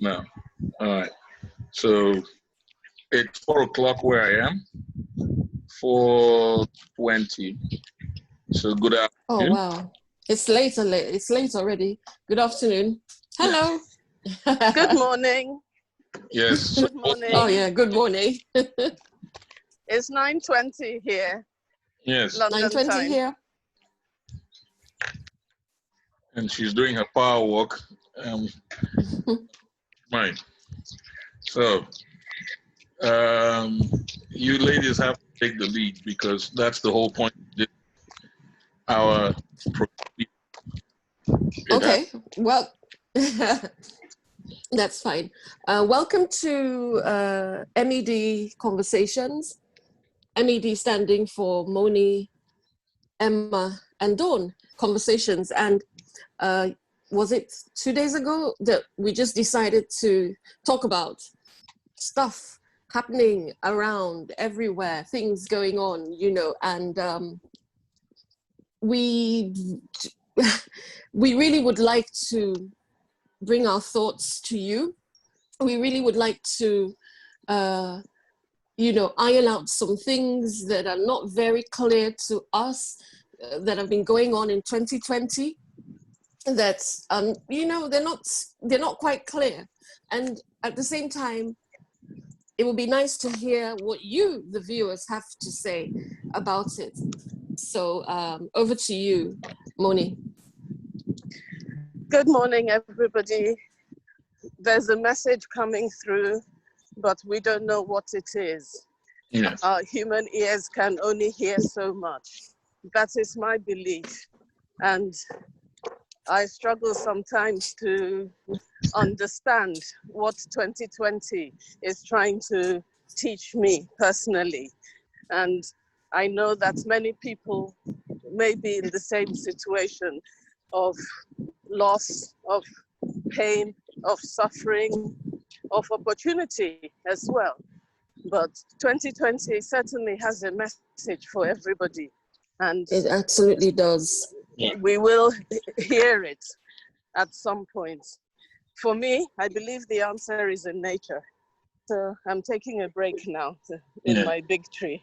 No. All right. So it's 4 o'clock where I am. 4:20. So good afternoon. Oh, wow. It's late. It's late already. Good afternoon. Hello. Good morning. Yes. Good morning. Oh, yeah. Good morning. It's 9:20 here. Yes. London 9:20 time. here. And she's doing her power walk. Right. So you ladies have to take the lead because that's the whole point of our Okay. Well, that's fine. Welcome to M.E.D Conversations. M.E.D standing for Moni, Ema and Dawn Conversations. And was it 2 days ago that we just decided to talk about stuff happening around everywhere, things going on, and we really would like to bring our thoughts to you. We really would like to, iron out some things that are not very clear to us that have been going on in 2020. That they're not quite clear, and at the same time, it would be nice to hear what you, the viewers, have to say about it. So over to you, Moni. Good morning, everybody. There's a message coming through, but we don't know what it is. Yes. Our human ears can only hear so much. That is my belief. And I struggle sometimes to understand what 2020 is trying to teach me personally. And I know that many people may be in the same situation of loss, of pain, of suffering, of opportunity as well. But 2020 certainly has a message for everybody. And It absolutely does. we will hear it at some point. For me, I believe the answer is in nature. So I'm taking a break now in my big tree.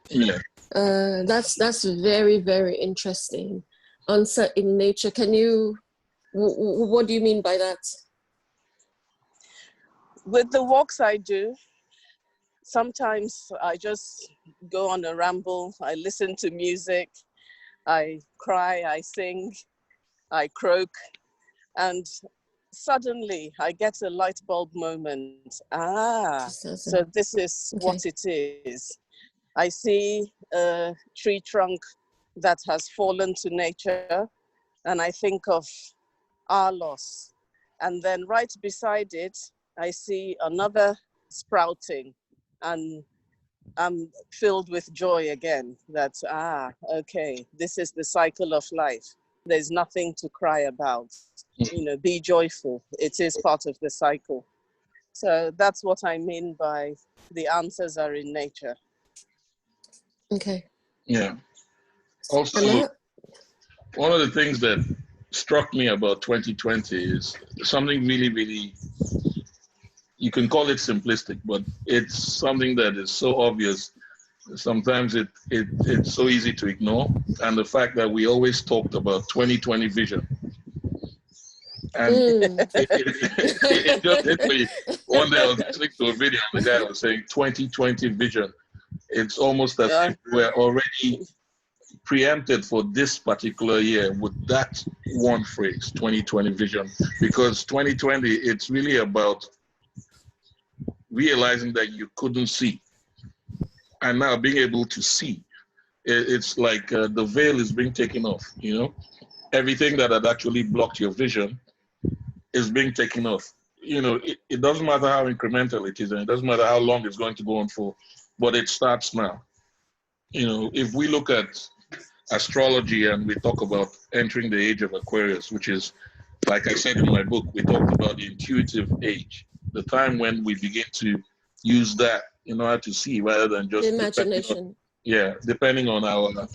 Yeah. That's very, very interesting. Answer in nature. Can you, what do you mean by that? With the walks I do, sometimes I just go on a ramble. I listen to music. I cry, I sing, I croak, and suddenly I get a light bulb moment. So this is what it is. I see a tree trunk that has fallen to nature, and I think of our loss. And then right beside it, I see another sprouting, and I'm filled with joy again that, okay, this is the cycle of life. There's nothing to cry about. Be joyful. It is part of the cycle. So that's what I mean by the answers are in nature. Okay. Yeah. Also, one of the things that struck me about 2020 is something really, really, you can call it simplistic, but it's something that is so obvious. Sometimes it's so easy to ignore. And the fact that we always talked about 2020 vision. And it just hit me. One day I was listening to a video and the guy was saying 2020 vision. It's almost as if we're already preempted for this particular year with that one phrase, 2020 vision. Because 2020, it's really about realizing that you couldn't see and now being able to see. It's like the veil is being taken off, everything that had actually blocked your vision is being taken off. It doesn't matter how incremental it is, and it doesn't matter how long it's going to go on for, but it starts now. If we look at astrology and we talk about entering the age of Aquarius, which is, like I said in my book, we talked about the intuitive age, the time when we begin to use that in order to see rather than just imagination. Depending on our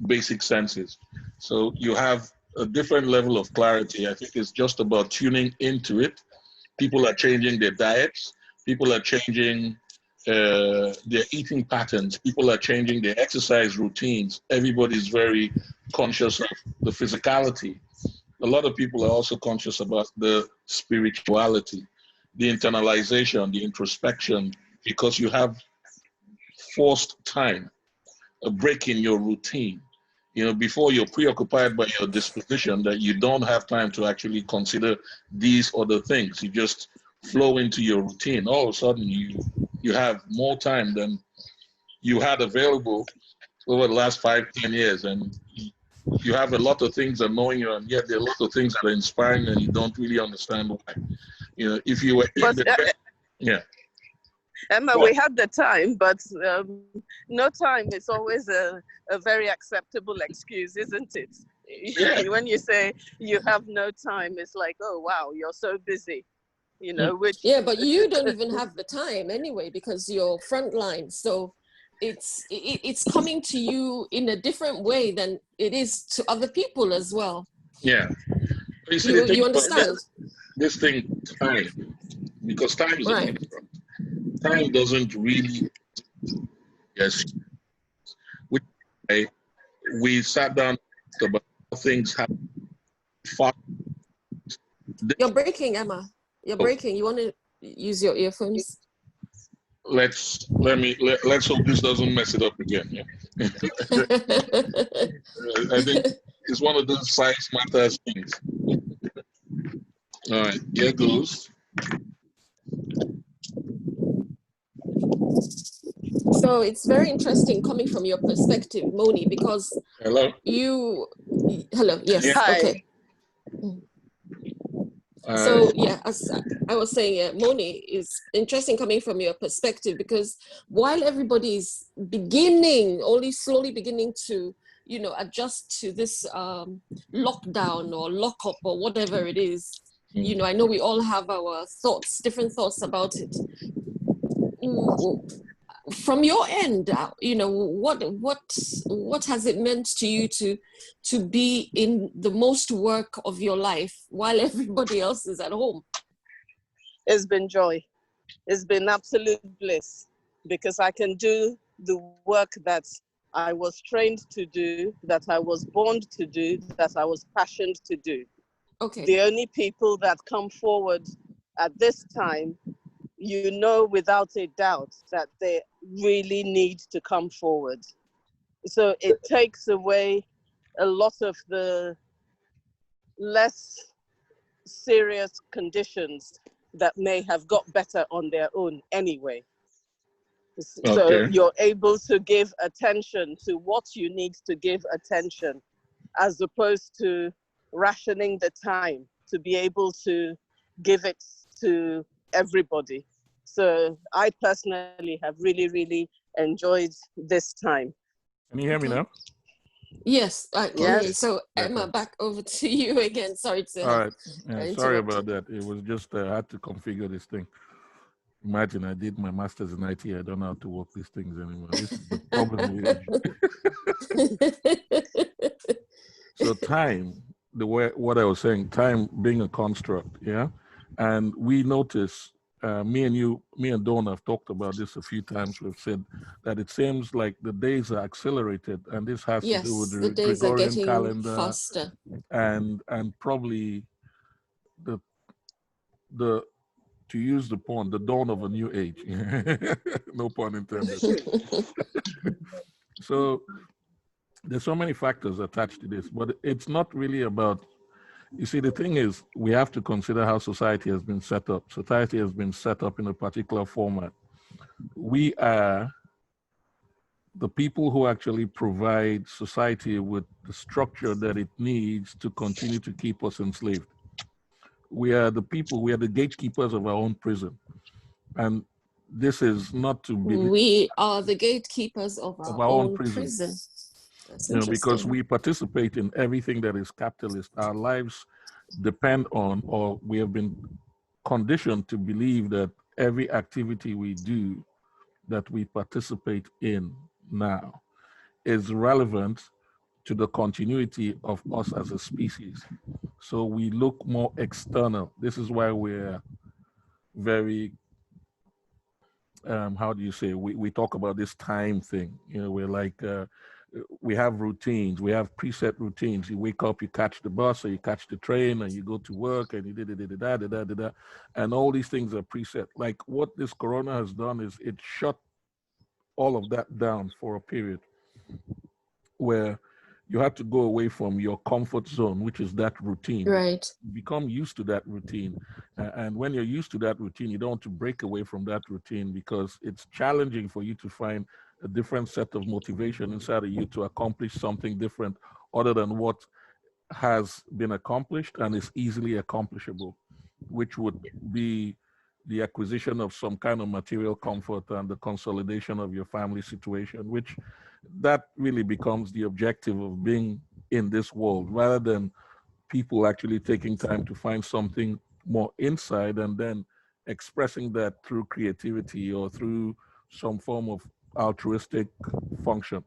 basic senses. So you have a different level of clarity. I think it's just about tuning into it People are changing their diets. People are changing their eating patterns. People are changing their exercise routines. Everybody's very conscious of the physicality. A lot of people are also conscious about the spirituality, the internalization, the introspection, because you have forced time, a break in your routine. You know, before you're preoccupied by your disposition that you don't have time to actually consider these other things. You just flow into your routine. All of a sudden you have more time than you had available over the last 5-10 years, and you have a lot of things annoying you, and yet there are a lot of things that are inspiring and you don't really understand why. You know, if you were in the yeah. Emma, we had the time, but no time is always a very acceptable excuse, isn't it? Yeah. When you say you have no time, it's like, oh, wow, you're so busy, you know, which... Yeah, but you don't even have the time anyway, because you're frontline. So it's coming to you in a different way than it is to other people as well. Yeah. You see, You understand? This thing, time, because time is a construct. Time doesn't really, yes, we sat down about how things happen fast. You're breaking, Emma. You're breaking. You want to use your earphones? Let's hope this doesn't mess it up again. Yeah. I think it's one of those size matters things. All right, here goes. So it's very interesting coming from your perspective, Moni, because hello, yes, Hi. okay. So yeah, as I was saying, Moni, is interesting coming from your perspective, because while everybody's only slowly beginning to, you know, adjust to this lockdown or lockup or whatever it is, you know, I know we all have our thoughts, different thoughts about it. From your end, you know, what has it meant to you to be in the most work of your life while everybody else is at home? It's been joy. It's been absolute bliss, because I can do the work that I was trained to do, that I was born to do, that I was passionate to do. Okay. The only people that come forward at this time, you know without a doubt that they really need to come forward. So it takes away a lot of the less serious conditions that may have got better on their own anyway. So you're able to give attention to what you need to give attention, as opposed to rationing the time to be able to give it to everybody. So I personally have really, really enjoyed this time. Can you hear me now? Yes, I can hear you. So Emma, Okay. back over to you again. Sorry to All right. Yeah, sorry about that. It was just I had to configure this thing. Imagine I did my master's in IT. I don't know how to work these things anymore. This is the problem with age. So time, what I was saying, time being a construct, yeah. And we notice, me and Dawn have talked about this a few times. We've said that it seems like the days are accelerated, and this has to do with the days Gregorian are getting calendar faster, and probably the to use the pun, the dawn of a new age. No pun intended. So there's so many factors attached to this, but it's not really about, you see, the thing is, we have to consider how society has been set up. Society has been set up in a particular format. We are the people who actually provide society with the structure that it needs to continue to keep us enslaved. We are the people, we are the gatekeepers of our own prison. And this is not to be... We are the gatekeepers of our own prison. That's you know, because we participate in everything that is capitalist. Our lives depend on, or we have been conditioned to believe that every activity we do, that we participate in now, is relevant to the continuity of us as a species. So we look more external. This is why we're very, how do you say, we talk about this time thing. You know, we're like, we have routines, we have preset routines. You wake up, you catch the bus or you catch the train and you go to work and you da. And all these things are preset. Like what this corona has done is it shut all of that down for a period where you had to go away from your comfort zone, which is that routine. Right. You become used to that routine. And when you're used to that routine, you don't want to break away from that routine because it's challenging for you to find a different set of motivation inside of you to accomplish something different other than what has been accomplished and is easily accomplishable, which would be the acquisition of some kind of material comfort and the consolidation of your family situation, which that really becomes the objective of being in this world rather than people actually taking time to find something more inside and then expressing that through creativity or through some form of altruistic function.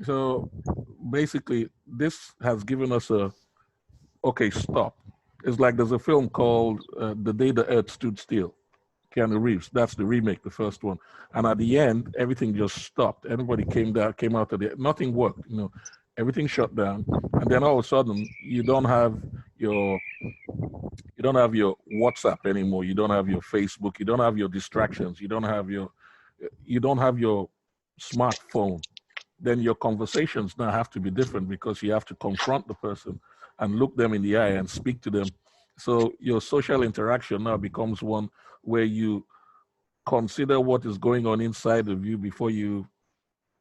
So basically, this has given us a, okay, stop. It's like there's a film called The Day the Earth Stood Still. Keanu Reeves. That's the remake, the first one. And at the end, everything just stopped. Everybody came out of it. Nothing worked. You know, everything shut down. And then all of a sudden, you don't have your WhatsApp anymore. You don't have your Facebook. You don't have your distractions. You don't have your smartphone. Then your conversations now have to be different because you have to confront the person and look them in the eye and speak to them. So your social interaction now becomes one where you consider what is going on inside of you before you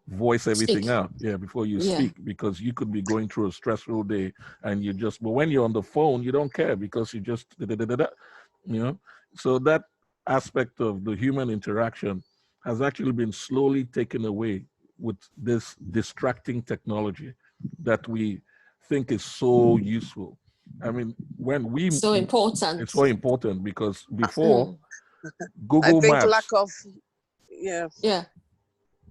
voice everything Speak. out. Yeah, before you Yeah. speak, because you could be going through a stressful day and but when you're on the phone, you don't care because you just, you know. So that aspect of the human interaction has actually been slowly taken away with this distracting technology that we think is so useful. I mean, So important. it's so important because before I Google think lack Maps, of, yeah. Yeah.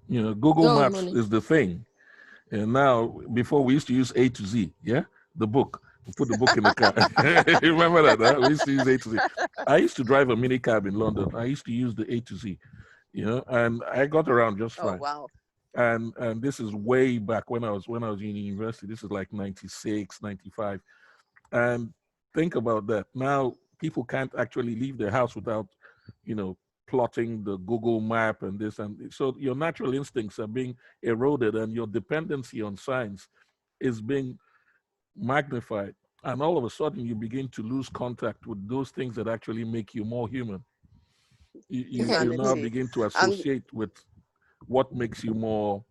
you know, Google Go on, Maps Moni. is the thing. And now, before we used to use A to Z, yeah, the book. We put the book in the car. You remember that? Huh? We used to use A to Z. I used to drive a mini cab in London. I used to use the A to Z, you know, and I got around just Oh, fine. wow. And this is way back when I was in university. This is like 96, 95. And think about that. Now people can't actually leave their house without, you know, plotting the Google map and this. And so your natural instincts are being eroded and your dependency on science is being magnified. And all of a sudden you begin to lose contact with those things that actually make you more human. You now Humanity. begin to And associate with what makes you more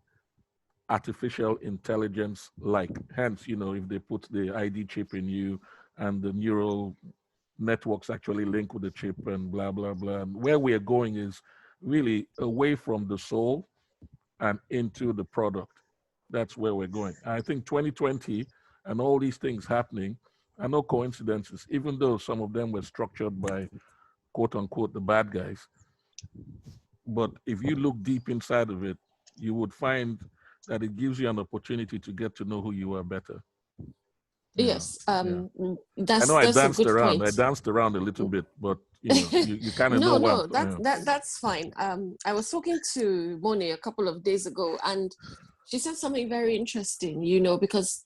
artificial intelligence like. Hence, you know, if they put the ID chip in you and the neural networks actually link with the chip and blah, blah, blah. And where we are going is really away from the soul and into the product. That's where we're going. I think 2020 and all these things happening are no coincidences, even though some of them were structured by quote unquote the bad guys. But if you look deep inside of it, you would find that it gives you an opportunity to get to know who you are better. Yes. Yeah. That's I a good around. point. I danced around a little bit, but you know, you kind of No, know no, what that's fine. I was talking to Moni a couple of days ago, and she said something very interesting. You know, because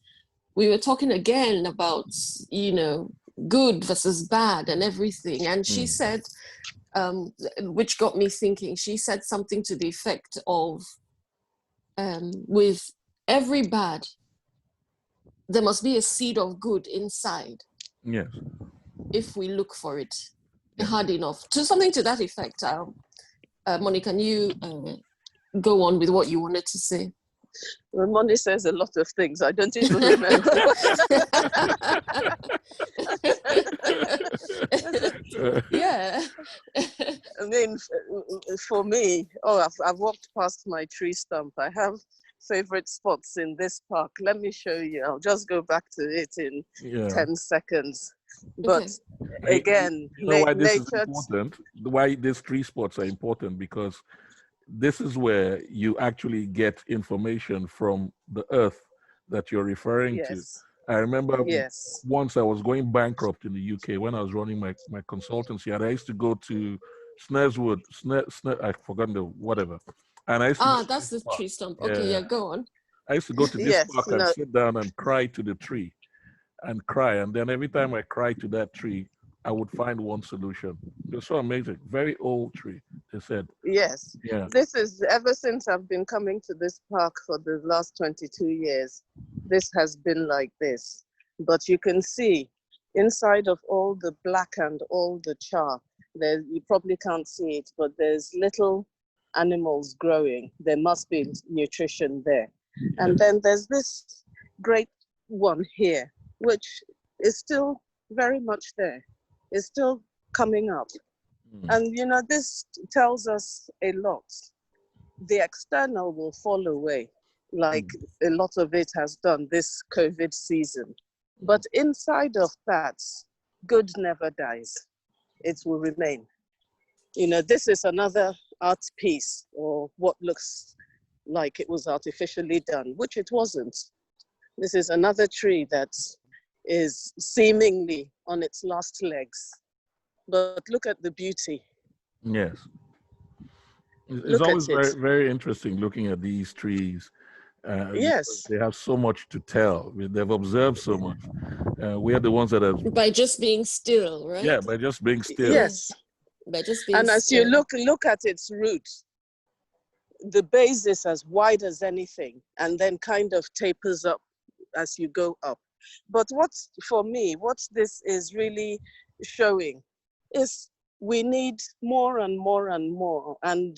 we were talking again about, you know, good versus bad and everything, and she said, which got me thinking. She said something to the effect of, with every bad, there must be a seed of good inside. Yes. If we look for it hard enough. To something to that effect. Moni, can you go on with what you wanted to say? well, Moni says a lot of things. I don't even remember. Yeah. I mean, for me, I've walked past my tree stump. I have favorite spots in this park. Let me show you. I'll just go back to it in 10 seconds. But again, you know why this is nature. important? Why these tree spots are important? Because this is where you actually get information from the earth that you're referring to. I remember Yes. once I was going bankrupt in the UK when I was running my consultancy, and I used to go to Snareswood, I've forgotten the whatever. And I used to go to That's this the park. tree stump. Okay, Yeah. yeah, go on. I used to go to this Yes. park and sit down and cry to the tree and cry. And then every time I cried to that tree, I would find one solution. It was so amazing. Very old tree, they said. Yes. Yeah. This is ever since I've been coming to this park for the last 22 years. This has been like this. But you can see inside of all the black and all the char, there, you probably can't see it, but there's little animals growing. There must be nutrition there. And then there's this great one here, which is still very much there. It's still coming up. And, you know, this tells us a lot. The external will fall away, like a lot of it has done this COVID season. But inside of that, good never dies. It will remain. You know, this is another art piece, or what looks like it was artificially done, which it wasn't. This is another tree that is seemingly on its last legs. But look at the beauty. Yes. It's Look at always it. very, very interesting looking at these trees. Because Yes. they have so much to tell. They've observed so much. We are the ones that have. By just being still, right? Yeah, by just being still. Yes. By just being And as still. you look at its roots, the base is as wide as anything and then kind of tapers up as you go up. But for me, what this is really showing is we need more and more and more. And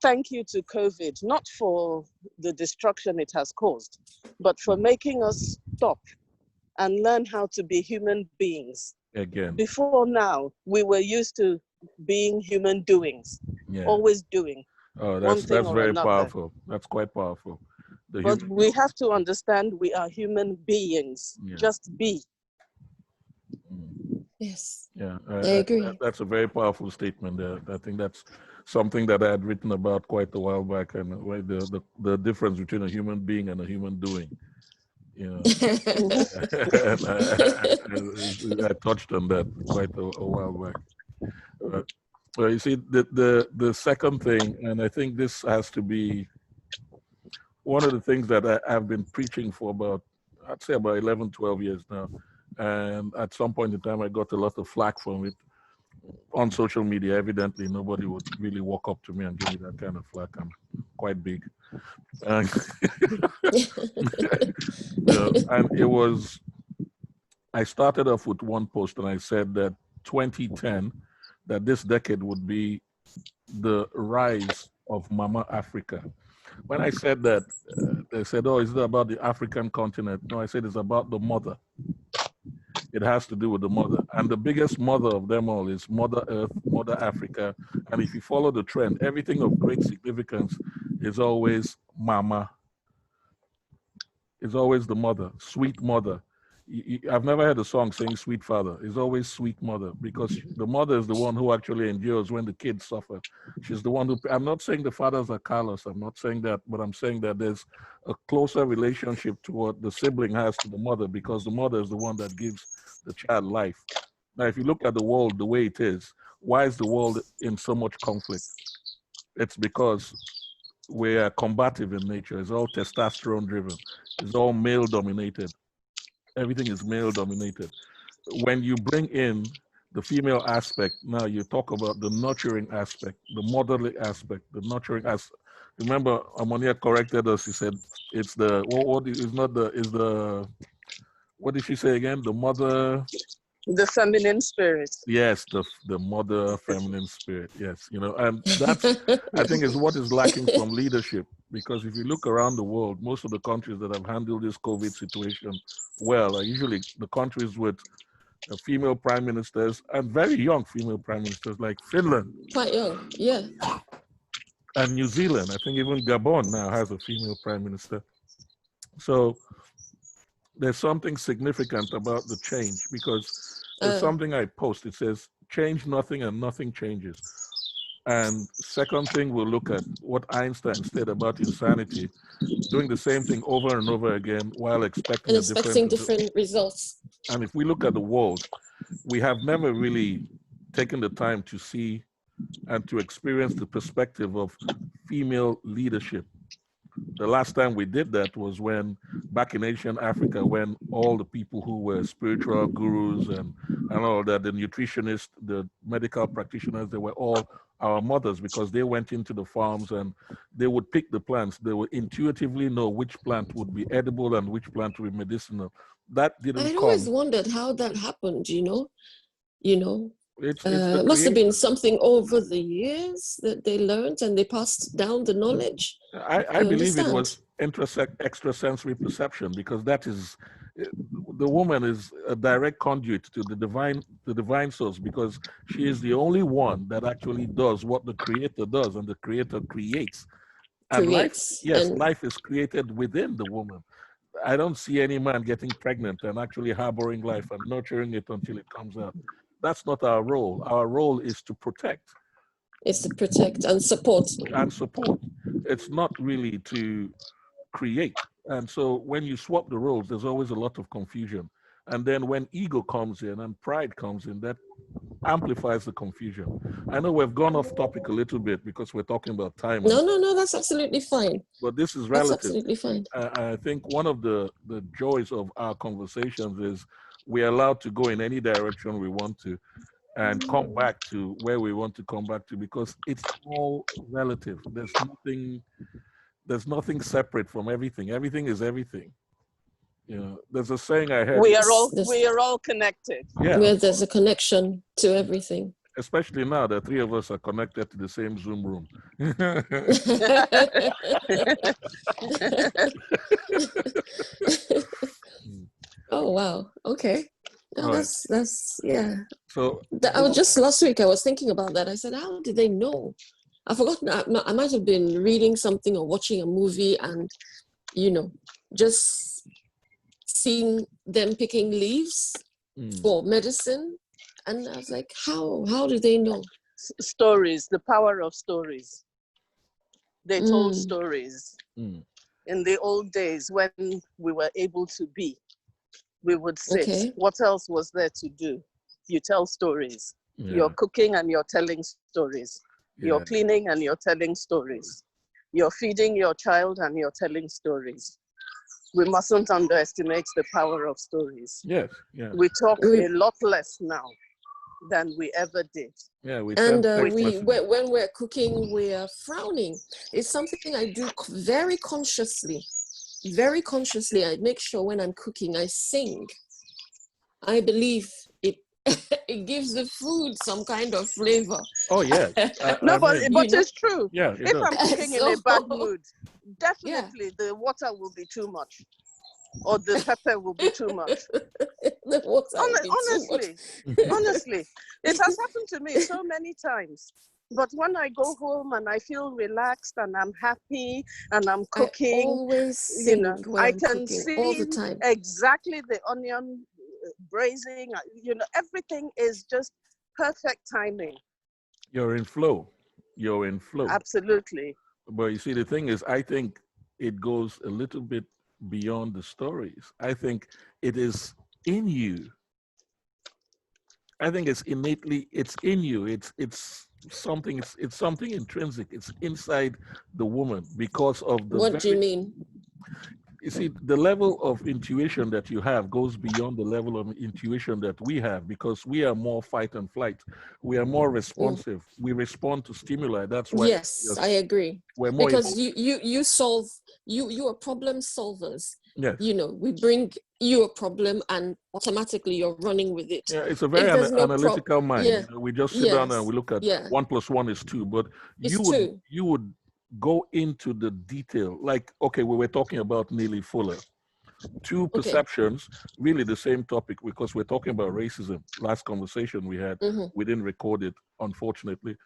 thank you to COVID, not for the destruction it has caused, but for making us stop and learn how to be human beings. Again. Before now, we were used to being human doings, always doing. Oh, one thing that's or very another. powerful. That's quite powerful. But we have to understand we are human beings. Just be. Yes. Yeah, I agree. That's a very powerful statement there. I think that's something that I had written about quite a while back, and the difference between a human being and a human doing. You know, I touched on that quite a while back. Well, you see, the second thing, and I think this has to be one of the things that I've been preaching for about, I'd say about 11, 12 years now. And at some point in time, I got a lot of flack from it on social media. Evidently, nobody would really walk up to me and give me that kind of flack. I'm quite big. And, and it was, I started off with one post and I said that 2010, that this decade would be the rise of Mama Africa. When I said that, they said, oh, is it about the African continent? No, I said it's about the mother. It has to do with the mother. And the biggest mother of them all is Mother Earth, Mother Africa. And if you follow the trend, everything of great significance is always Mama. It's always the mother, sweet mother. I've never heard a song saying sweet father. It's always sweet mother, because the mother is the one who actually endures when the kids suffer. She's the one who, I'm not saying the fathers are callous. I'm not saying that, but I'm saying that there's a closer relationship to what the sibling has to the mother, because the mother is the one that gives the child life. Now, if you look at the world the way it is, why is the world in so much conflict? It's because we are combative in nature. It's all testosterone driven. It's all male dominated. Everything is male dominated. When you bring in the female aspect, now you talk about the nurturing aspect, the motherly aspect, the nurturing aspect. Remember, Ammonia corrected us. He said it's the what is not the is the what did she say again? The mother. The feminine spirit. Yes, the mother feminine spirit. Yes, you know, and that's I think is what is lacking from leadership. Because if you look around the world, most of the countries that have handled this COVID situation well are usually the countries with female prime ministers and very young female prime ministers, like Finland. Quite young, yeah. And New Zealand. I think even Gabon now has a female prime minister. So there's something significant about the change, because there's something I post. It says, change nothing and nothing changes. And second thing, we'll look at what Einstein said about insanity, doing the same thing over and over again while expecting And a different expecting result. different results. And if we look at the world, we have never really taken the time to see and to experience the perspective of female leadership. The last time we did that was when, back in ancient Africa, when all the people who were spiritual gurus and all that, the nutritionists, the medical practitioners, they were all our mothers, because they went into the farms and they would pick the plants. They would intuitively know which plant would be edible and which plant would be medicinal. That didn't I'd come. always wondered how that happened, you know. It's the Must have been creation. something over the years that they learned and they passed down the knowledge. I You believe it understand? was extrasensory perception, because that is, the woman is a direct conduit to the divine source, because she is the only one that actually does what the creator does, and the creator creates. And life, Creates. yes, And life is created within the woman. I don't see any man getting pregnant and actually harboring life and nurturing it until it comes out. That's not our role. Our role is to protect it's to protect and support. and support. It's not really to create. And so when you swap the roles, there's always a lot of confusion. And then when ego comes in and pride comes in, that amplifies the confusion. I know we've gone off topic a little bit because we're talking about time. No, that's absolutely fine. But this is That's relative. absolutely fine. I think one of the joys of our conversations is we're allowed to go in any direction we want to and come back to where we want to come back to, because it's all relative. There's nothing separate from everything. Everything is everything. You know, there's a saying I heard. We are all connected. Yeah. Where there's a connection to everything. Especially now that three of us are connected to the same Zoom room. Oh wow. Okay. No, Right. that's yeah. So I was just last week I was thinking about that. I said, how did they know? I've forgotten. I might have been reading something or watching a movie, and just seeing them picking leaves for medicine, and I was like, how do they know? Stories, the power of stories. They told stories. In the old days when we were able to be, we would sit. Okay. What else was there to do? You tell stories. Yeah. You're cooking and you're telling stories. Yeah. You're cleaning and you're telling stories. You're feeding your child and you're telling stories. We mustn't underestimate the power of stories. Yes. Yeah. We talk a lot less now than we ever did. Yeah. And when we're cooking, we are frowning. It's something I do very consciously. Very consciously, I make sure when I'm cooking, I sing. I believe it it gives the food some kind of flavor. Oh yeah. But it's true. Yeah. If I'm cooking in a bad mood, definitely the water will be too much, or the pepper will be too much. The water will be honestly, too much. honestly, it has happened to me so many times. But when I go home and I feel relaxed and I'm happy and I'm cooking, I always sing when I I'm can cooking see all the time. exactly the onion braising. Everything is just perfect timing. You're in flow. Absolutely. But you see, the thing is, I think it goes a little bit beyond the stories. I think it is in you. I think it's innately, it's in you. It's something intrinsic. It's inside the woman because of the. What do you mean? You see, the level of intuition that you have goes beyond the level of intuition that we have, because we are more fight and flight. We are more responsive. We respond to stimuli. That's why. Yes, I agree. We're more because you solve. You are problem solvers. Yes. We bring you a problem and automatically you're running with it. Yeah, it's a very analytical mind. Yeah. We just sit down and we look at 1 + 1 is 2, but you would go into the detail. Like, okay, we were talking about Neely Fuller. Two perceptions, really the same topic, because we're talking about racism. Last conversation we had, we didn't record it, unfortunately.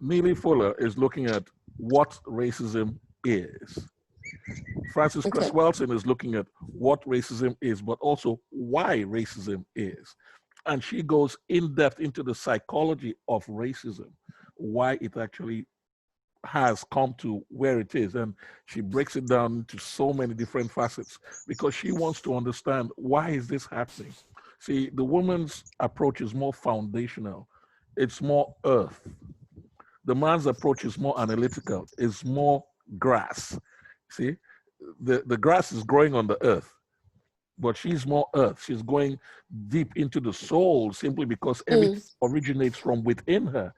Neely Fuller is looking at what racism is. Francis Cresswellson is looking at what racism is, but also why racism is. And she goes in depth into the psychology of racism, why it actually has come to where it is. And she breaks it down into so many different facets because she wants to understand, why is this happening? See, the woman's approach is more foundational. It's more earth. The man's approach is more analytical. It's more grass. See, the grass is growing on the earth, but she's more earth. She's going deep into the soul simply because everything originates from within her.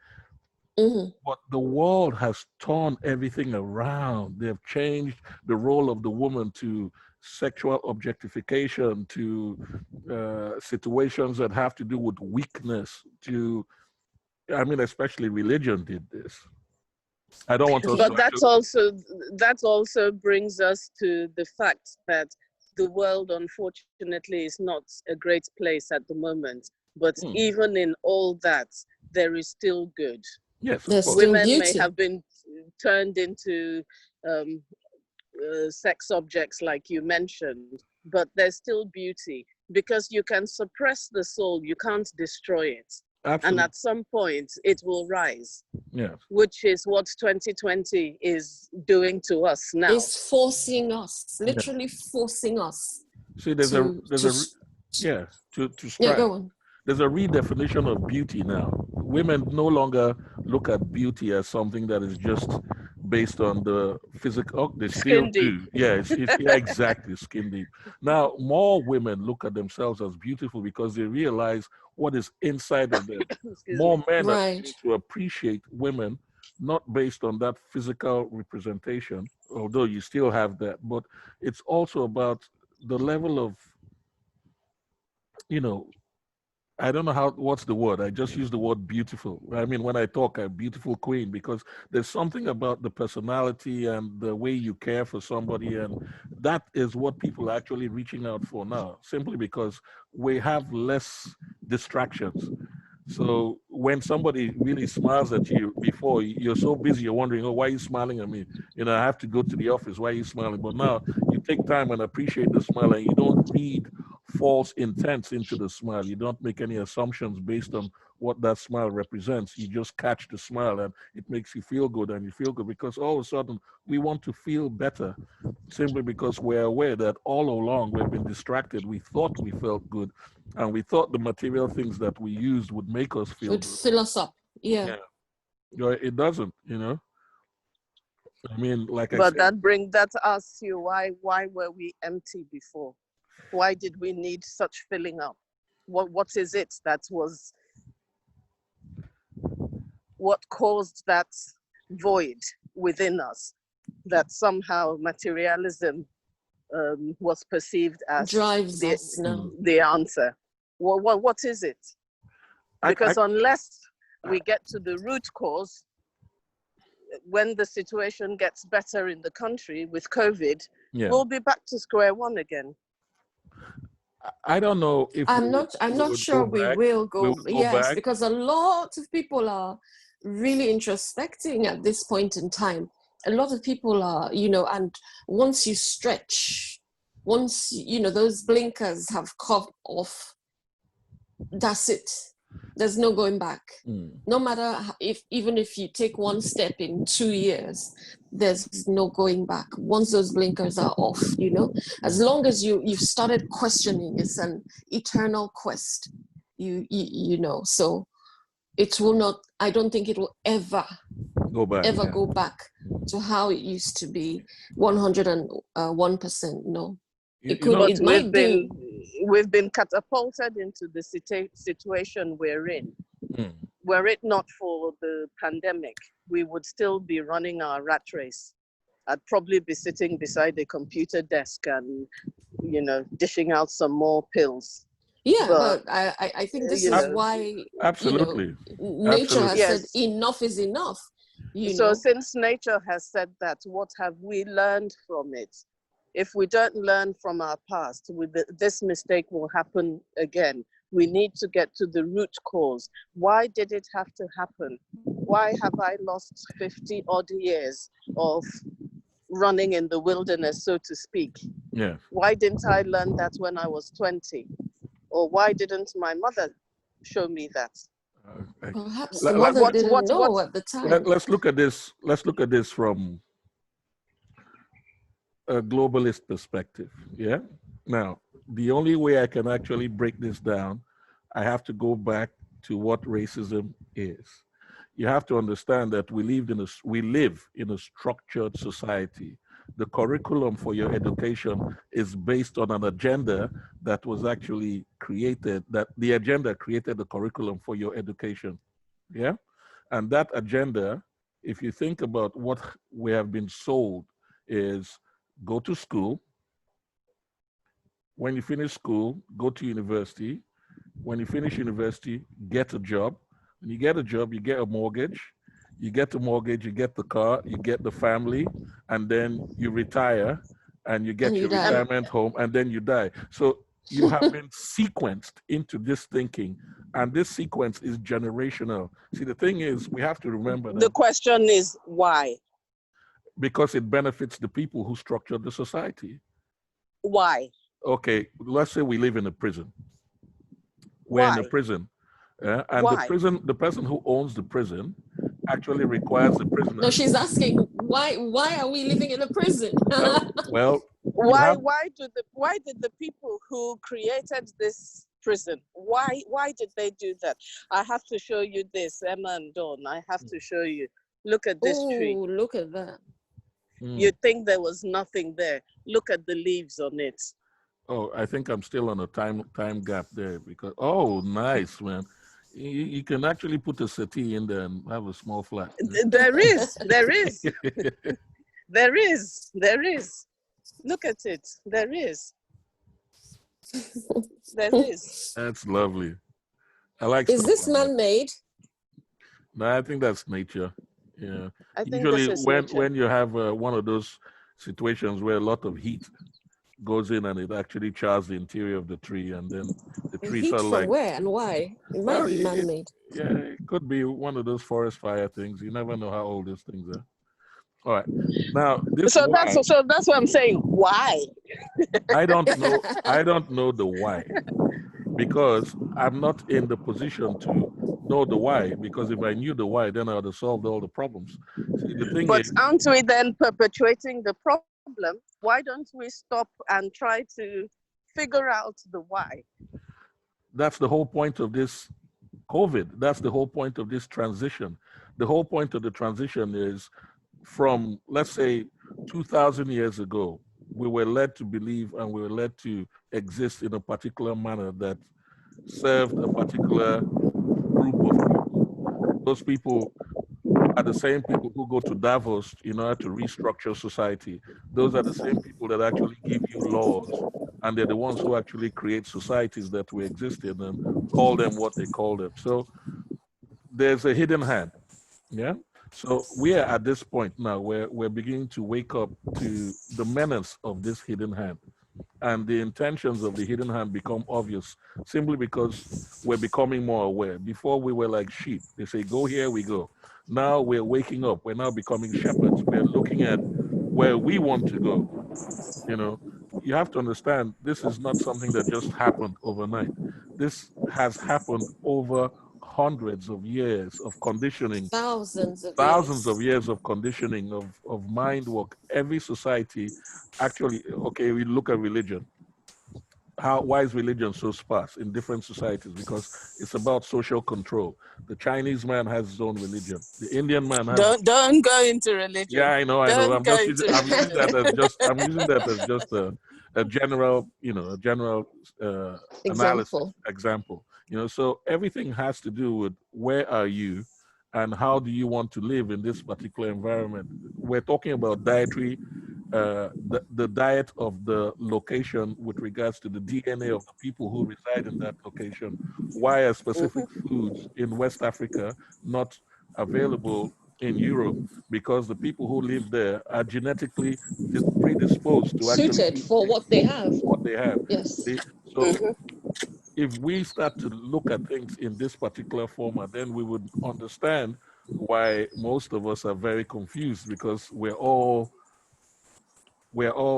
But the world has turned everything around. They've changed the role of the woman to sexual objectification, to situations that have to do with weakness, to, I mean, especially religion did this. I don't want us But to that also brings us to the fact that the world, unfortunately, is not a great place at the moment. But even in all that, there is still good. Yes, There's still Women beauty. may have been turned into sex objects, like you mentioned, but there's still beauty, because you can suppress the soul, you can't destroy it. absolutely. And at some point, it will rise. Yes. Which is what 2020 is doing to us now. It's forcing us, literally forcing us. See, to strive. Yeah, go on. There's a redefinition of beauty now. Women no longer look at beauty as something that is just based on the physical. They still Skin deep. do. Yeah, yeah, exactly, skin deep. Now, more women look at themselves as beautiful because they realize what is inside of them. More men are beginning to appreciate women, not based on that physical representation, although you still have that, but it's also about the level of, I don't know what's the word? I just use the word beautiful. I mean, when I talk, a beautiful queen, because there's something about the personality and the way you care for somebody. And that is what people are actually reaching out for now, simply because we have less distractions. So when somebody really smiles at you before, you're so busy, you're wondering, oh, why are you smiling at me? I have to go to the office. Why are you smiling? But now you take time and appreciate the smile, and you don't read false intents into the smile. You don't make any assumptions based on what that smile represents. You just catch the smile, and it makes you feel good, and you feel good because all of a sudden we want to feel better, simply because we're aware that all along we've been distracted. We thought we felt good, and we thought the material things that we used would make us feel Would good. fill us up. Yeah. It doesn't, I mean, like I But said. that asks you, why were we empty before? Why did we need such filling up? What is it that was, what caused that void within us, that somehow materialism was perceived as drives us now. the answer? What is it? Because unless we get to the root cause, when the situation gets better in the country with COVID, we'll be back to square one again. I don't know if I'm not sure we will go. Yes, back. because a lot of people are really introspecting at this point in time. A lot of people are, and once you stretch, once those blinkers have come off, that's it. There's no going back. No matter even if you take one step in 2 years, there's no going back. Once those blinkers are off, as long as you've started questioning, it's an eternal quest. So it will not. I don't think it will ever go back to how it used to be. 101%. No. We've been catapulted into the situation we're in. Were it not for the pandemic, we would still be running our rat race. I'd probably be sitting beside a computer desk and, dishing out some more pills. Yeah, but I think this is why absolutely nature has said enough is enough. So since nature has said that, what have we learned from it? If we don't learn from our past, this mistake will happen again. We need to get to the root cause. Why did it have to happen? Why have I lost 50 odd years of running in the wilderness, so to speak? Yeah. Why didn't I learn that when I was 20? Or why didn't my mother show me that? Perhaps Let- the let- mother didn't know what? at the time. Let's look at this. Let's look at this from a globalist perspective. Yeah. Now, the only way I can actually break this down, I have to go back to what racism is. You have to understand that we live in a structured society. The curriculum for your education is based on an agenda that was actually created, that the agenda created the curriculum for your education. Yeah. And that agenda, if you think about what we have been sold, is go to school. When you finish school, go to university. When you finish university, get a job. When you get a job, you get a mortgage. You get the mortgage, you get the car, you get the family, and then you retire and you get And you your die. retirement home, and then you die. So you have been sequenced into this thinking, and this sequence is generational. See, the thing is, we have to remember The that question is why? because it benefits the people who structure the society. Why? Okay, let's say we live in a prison. We're in a Why? prison, and Why? the person who owns the prison actually requires the No, prisoners. she's asking why are we living in a prison? Well, you Why? have, Why did the people who created this prison? Why did they do that? I have to show you this, Ema and Dawn. I have to show you. Look at this tree. Oh, look at that. You'd think there was nothing there. Look at the leaves on it. oh, I think I'm still on a time gap there because, oh, nice, man. You can actually put a settee in there and have a small flat. There is. There is. Look at it. There is. That's lovely. I like Is stuff this like that. man-made? No, I think that's nature. Yeah. I think Usually, this is when nature. when you have one of those situations where a lot of heat goes in and it actually chars the interior of the tree, and then the tree Heat sort of from like, where and why? It might well, be man-made. yeah, it could be one of those forest fire things. You never know how old these things are. All right. Now, this So why, that's what I'm saying. Why? I don't know. I don't know the why because I'm not in the position to know the why. Because if I knew the why, then I would have solved all the problems. See, the thing But is, aren't we then perpetuating the problem? Why don't we stop and try to figure out the why? that's the whole point of this COVID. That's the whole point of this transition. The whole point of the transition is from, let's say, 2,000 years ago, we were led to believe and we were led to exist in a particular manner that served a particular group of people. Those people are the same people who go to Davos in order to restructure society. Those are the same people that actually give you laws, and they're the ones who actually create societies that we exist in and call them what they call them. So there's a hidden hand. Yeah. So we are at this point now where we're beginning to wake up to the menace of this hidden hand. And the intentions of the hidden hand become obvious simply because we're becoming more aware. Before we were like sheep. They say, go here, we go. Now we're waking up. We're now becoming shepherds. We're looking at where we want to go. You know, you have to understand this is not something that just happened overnight. This has happened over hundreds of years of conditioning, thousands of years of conditioning, of mind work. Every society actually, okay, we look at religion. Why is religion so sparse in different societies? Because it's about social control. The Chinese man has his own religion. The Indian man has. Don't go into religion. Yeah, I know. Don't I'm go just into I'm using that religion. as just I'm using that as just a general, a general analysis example. So everything has to do with where are you and how do you want to live in this particular environment. We're talking about dietary, the diet of the location with regards to the DNA of the people who reside in that location. Why are specific foods in West Africa not available in Europe? Because the people who live there are genetically predisposed to actually suited for what they have. What they have. Yes. See? So if we start to look at things in this particular format, then we would understand why most of us are very confused because we're all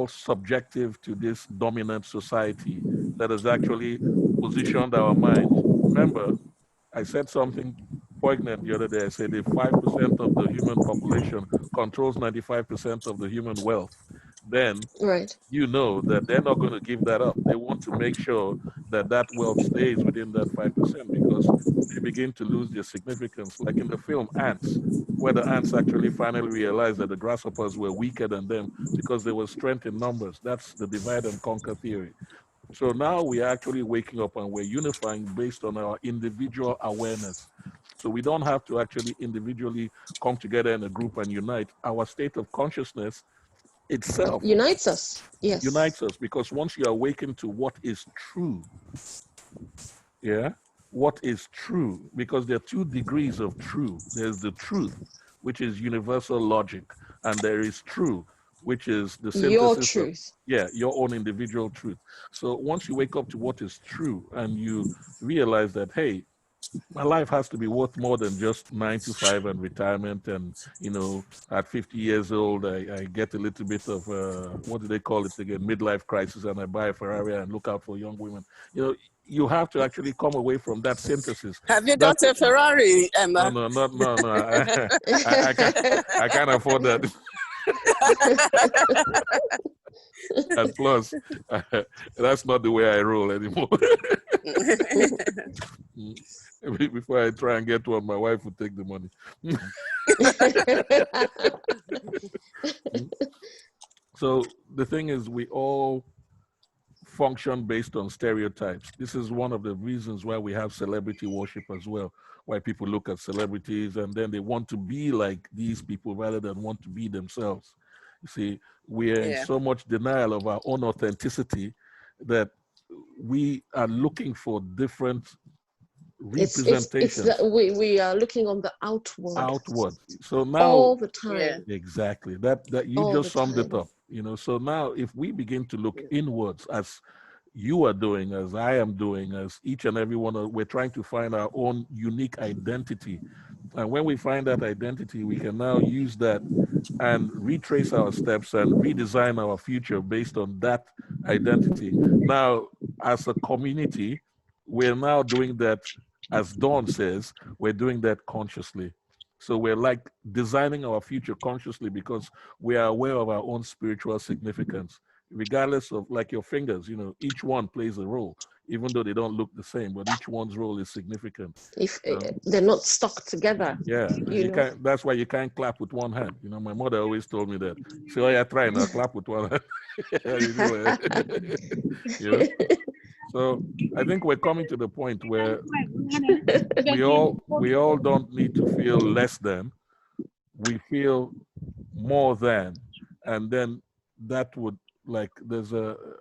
subjective to this dominant society that has actually positioned our minds. Remember, I said something poignant the other day. I said if 5% of the human population controls 95% of the human wealth, then Right. you know that they're not going to give that up. They want to make sure that that wealth stays within that 5% because they begin to lose their significance. Like in the film Ants, where the ants actually finally realized that the grasshoppers were weaker than them because there was strength in numbers. That's the divide and conquer theory. So now we are actually waking up and we're unifying based on our individual awareness. So we don't have to actually individually come together in a group and unite. Our state of consciousness itself Unites us. Yes. unites us, because once you awaken to what is true, yeah, what is true, because there are 2 degrees of true. There's the truth, which is universal logic, and there is true, which is the synthesis Your of, truth. yeah, your own individual truth. So once you wake up to what is true and you realize that, hey, my life has to be worth more than just 9 to 5 and retirement. And, you know, at 50 years old, I get a little bit of, what do they call it again? Midlife crisis, and I buy a Ferrari and look out for young women. You know, you have to actually come away from that synthesis. Have you got a Ferrari, Emma? No. I can't afford that. And plus, that's not the way I roll anymore. Before I try and get one, my wife would take the money. So the thing is, we all function based on stereotypes. This is one of the reasons why we have celebrity worship as well, why people look at celebrities and then they want to be like these people rather than want to be themselves. You see, we are in so much denial of our own authenticity that we are looking for different representations. We are looking on the outward. So now all the time. Exactly. That you all just summed it up. You know, so now if we begin to look inwards, as you are doing, as I am doing, as each and every one, we're trying to find our own unique identity. And when we find that identity, we can now use that and retrace our steps and redesign our future based on that identity. Now, as a community, we're now doing that, as Dawn says, we're doing that consciously. So we're like designing our future consciously because we are aware of our own spiritual significance, regardless of, like your fingers, you know, each one plays a role, even though they don't look the same, but each one's role is significant. If they're not stuck together. Yeah, you can't, that's why you can't clap with one hand. You know, my mother always told me that. So oh, yeah, try now, clap with one hand. You know? So I think we're coming to the point where we all don't need to feel less than. We feel more than, and then that would, like,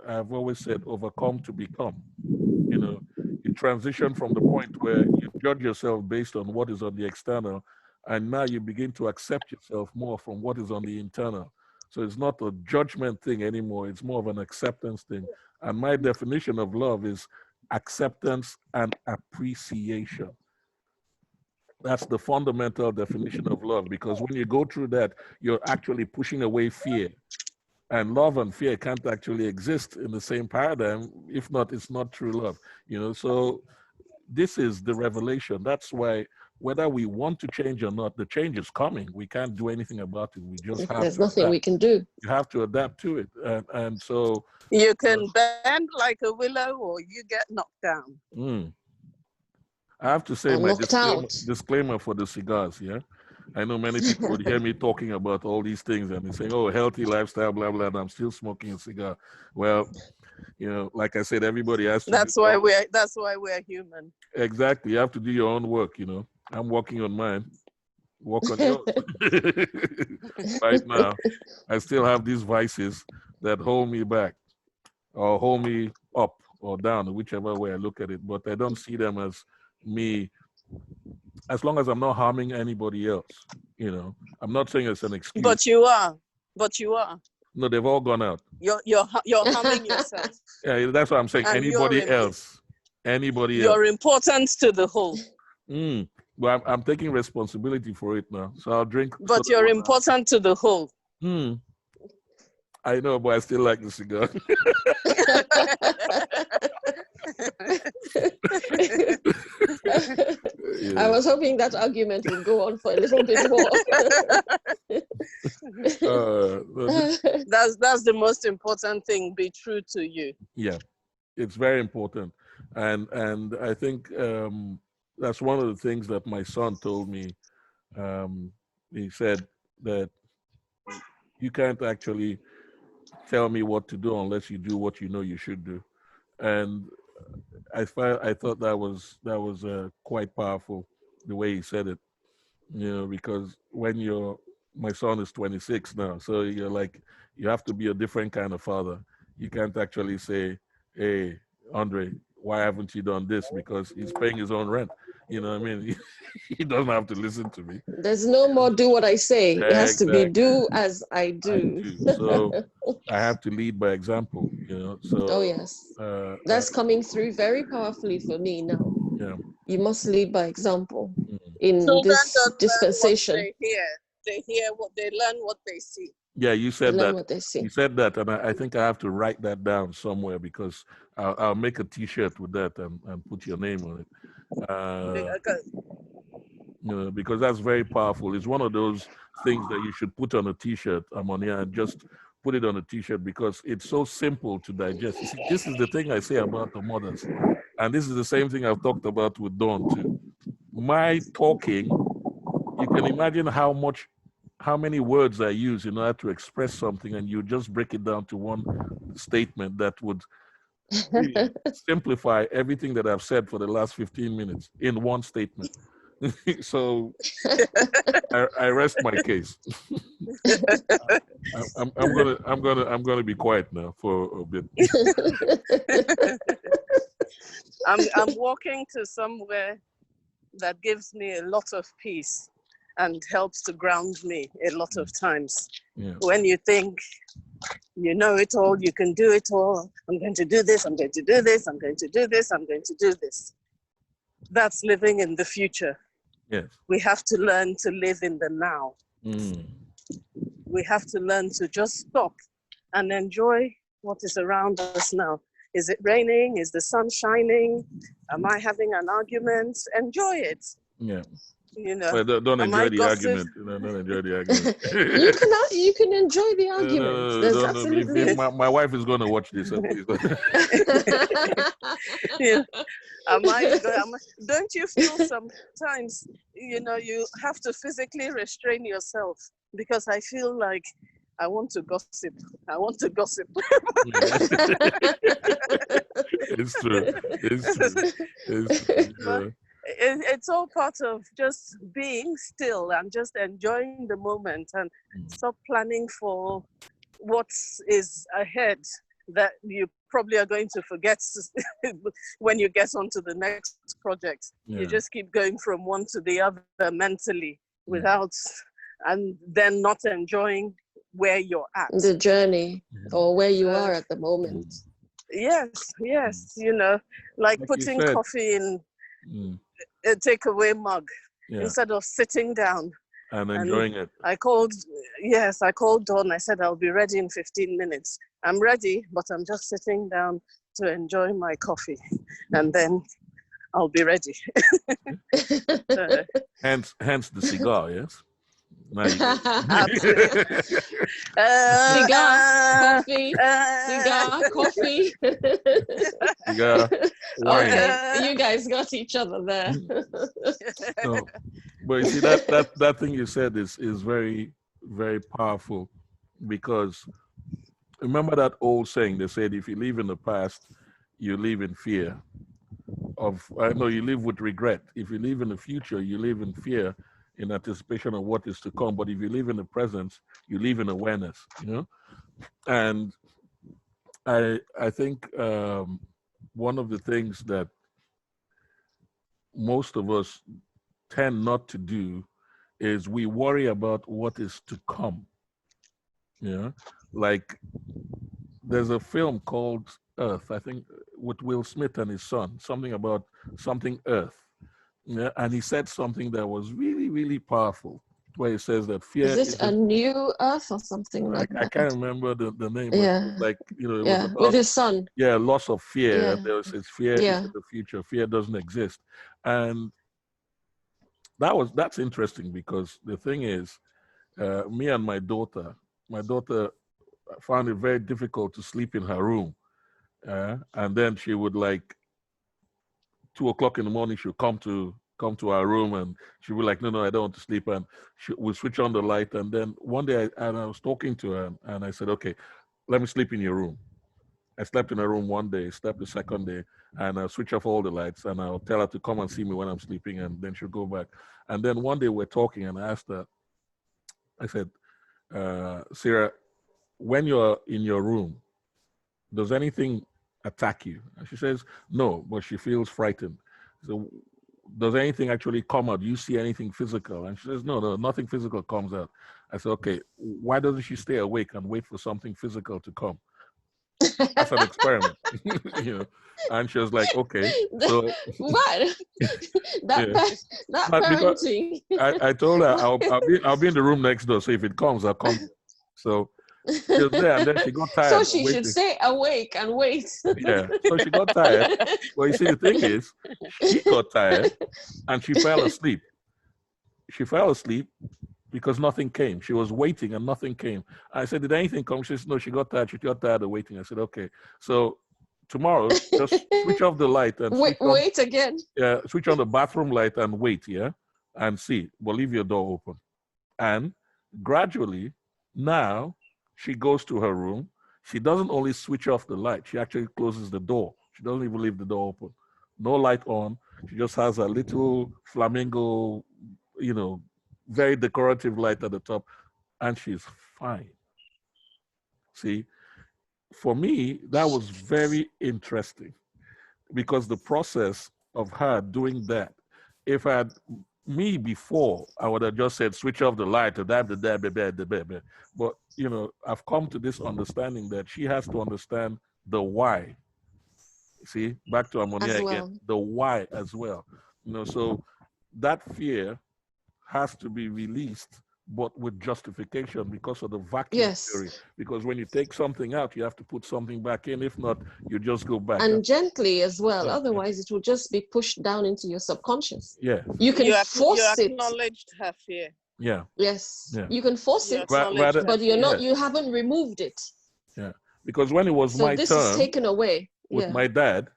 I've always said, overcome to become. You know, you transition from the point where you judge yourself based on what is on the external, and now you begin to accept yourself more from what is on the internal. So it's not a judgment thing anymore. It's more of an acceptance thing. And my definition of love is acceptance and appreciation. That's the fundamental definition of love, because when you go through that, you're actually pushing away fear. And love and fear can't actually exist in the same paradigm. If not, it's not true love. You know, so this is the revelation. That's why whether we want to change or not, the change is coming. We can't do anything about it. We just have There's nothing we can do. You have to adapt to it. And so you can bend like a willow or you get knocked down. I have to say my disclaimer for the cigars, yeah? I know many people would hear me talking about all these things and they say, oh, healthy lifestyle, blah, blah, and I'm still smoking a cigar. Well, you know, like I said, everybody has to. That's why we're human. Exactly. You have to do your own work, you know. I'm working on mine. Work on yours. Right now, I still have these vices that hold me back or hold me up or down, whichever way I look at it. But I don't see them as me, as long as I'm not harming anybody else, you know. I'm not saying it's an excuse. But you are. No, they've all gone out. You're harming yourself. Yeah, that's what I'm saying. And anybody else. You're important to the whole. Well, I'm taking responsibility for it now. So I'll drink. But you're important to the whole. I know, but I still like the cigar. I was hoping that argument would go on for a little bit more. That's the most important thing. Be true to you. Yeah, it's very important, and I think that's one of the things that my son told me. He said that you can't actually tell me what to do unless you do what you know you should do, and I thought that was quite powerful the way he said it. You know, because when my son is 26 now, so you're like, you have to be a different kind of father. You can't actually say, hey, Andre, why haven't you done this? Because he's paying his own rent. You know what I mean? He doesn't have to listen to me. There's no more do what I say. It has to be Exactly. do as I do. So I have to lead by example, you know. So Oh yes. That's coming through very powerfully for me now. Yeah. You must lead by example in Children this don't dispensation. learn what they hear what they learn what they see. Yeah, you said Learn that. what they see. You said that, and I think I have to write that down somewhere because I'll make a T-shirt with that and put your name on it. You know, because that's very powerful. It's one of those things that you should put on a T-shirt, Amonia, and just put it on a T-shirt because it's so simple to digest. You see, this is the thing I say about the mothers, and this is the same thing I've talked about with Dawn too. My talking, you can imagine how many words I use in order to express something, and you just break it down to one statement that would really simplify everything that I've said for the last 15 minutes in one statement. So I rest my case. I'm gonna be quiet now for a bit. I'm walking to somewhere that gives me a lot of peace and helps to ground me a lot of times. Yeah. When you think you know it all, you can do it all. I'm going to do this, I'm going to do this, I'm going to do this, I'm going to do this. That's living in the future. Yes. We have to learn to live in the now. We have to learn to just stop and enjoy what is around us now. Is it raining? Is the sun shining? Am I having an argument? Enjoy it. Yeah. You know, well, don't enjoy the argument. Don't enjoy the argument. You can enjoy the argument. There's absolutely. My wife is going to watch this. Yeah. Don't you feel sometimes, you know, you have to physically restrain yourself? Because I feel like I want to gossip. I want to gossip. It's true. It's all part of just being still and just enjoying the moment and stop planning for what is ahead that you probably are going to forget when you get onto the next project. Yeah. You just keep going from one to the other mentally without, and then not enjoying where you're at. The journey or where you are at the moment. Yes, you know, like putting coffee in a takeaway mug instead of sitting down and enjoying it. I called Dawn. I said, I'll be ready in 15 minutes. I'm ready, but I'm just sitting down to enjoy my coffee and then I'll be ready. Hence the cigar, yes? Cigar, coffee. Cigar, wine. Okay, you guys got each other there. No. But you see, that thing you said is very, very powerful, because remember that old saying, they said, if you live in the past, you live in fear you live with regret. If you live in the future, you live in fear, in anticipation of what is to come. But if you live in the present, you live in awareness, you know? And I think one of the things that most of us tend not to do is we worry about what is to come. You know, like there's a film called Earth, I think, with Will Smith and his son, something about something Earth. Yeah, and he said something that was really, really powerful. where it says that fear is it a new earth or something like I that? can't remember the name, but Yeah. it was like, it was Yeah, about, with his son. loss of fear. Yeah. And there was this fear is Yeah. in the future. Fear doesn't exist. And that's interesting because the thing is, me and my daughter found it very difficult to sleep in her room. And then she would, like, 2 o'clock in the morning, she'll come to our room, and she'll be like, no, I don't want to sleep. And we'll switch on the light. And then one day I was talking to her, and I said, okay, let me sleep in your room. I slept in her room one day, slept the second day, and I'll switch off all the lights, and I'll tell her to come and see me when I'm sleeping, and then she'll go back. And then one day we're talking, and I asked her, I said, Sarah, when you're in your room, does anything attack you? And she says, no, but she feels frightened. So does anything actually come out? Do you see anything physical? And she says, no, nothing physical comes out. I said, okay, why doesn't she stay awake and wait for something physical to come? That's an experiment. And she was like, okay. So what? That because parenting. I told her I'll be in the room next door. So if it comes, I'll come. So she was there, and then she got tired. So she should stay awake and wait. Yeah. So she got tired. Well, you see, the thing is, she got tired and she fell asleep. She fell asleep because nothing came. She was waiting and nothing came. I said, did anything come? She said, no, she got tired. She got tired of waiting. I said, okay. So tomorrow, just switch off the light and wait again. Yeah, switch on the bathroom light and wait, yeah? And see, but leave your door open. And gradually, now she goes to her room. She doesn't only switch off the light, she actually closes the door. She doesn't even leave the door open. No light on. She just has a little flamingo, very decorative light at the top, and she's fine. See, for me, that was very interesting because the process of her doing that, if I had me before, I would have just said, switch off the light, but I've come to this understanding that she has to understand the why. See, back to Harmonia again, the why as well. So that fear has to be released, but with justification because of the vacuum theory. Because when you take something out, you have to put something back in. If not, you just go back. And gently as well. Otherwise, it will just be pushed down into your subconscious. Yeah. You can force it. You acknowledged her fear. Yeah. Yes. Yeah. You can force it, but you're not. You haven't removed it. Yeah. Because when it was my this turn, is taken away. With my dad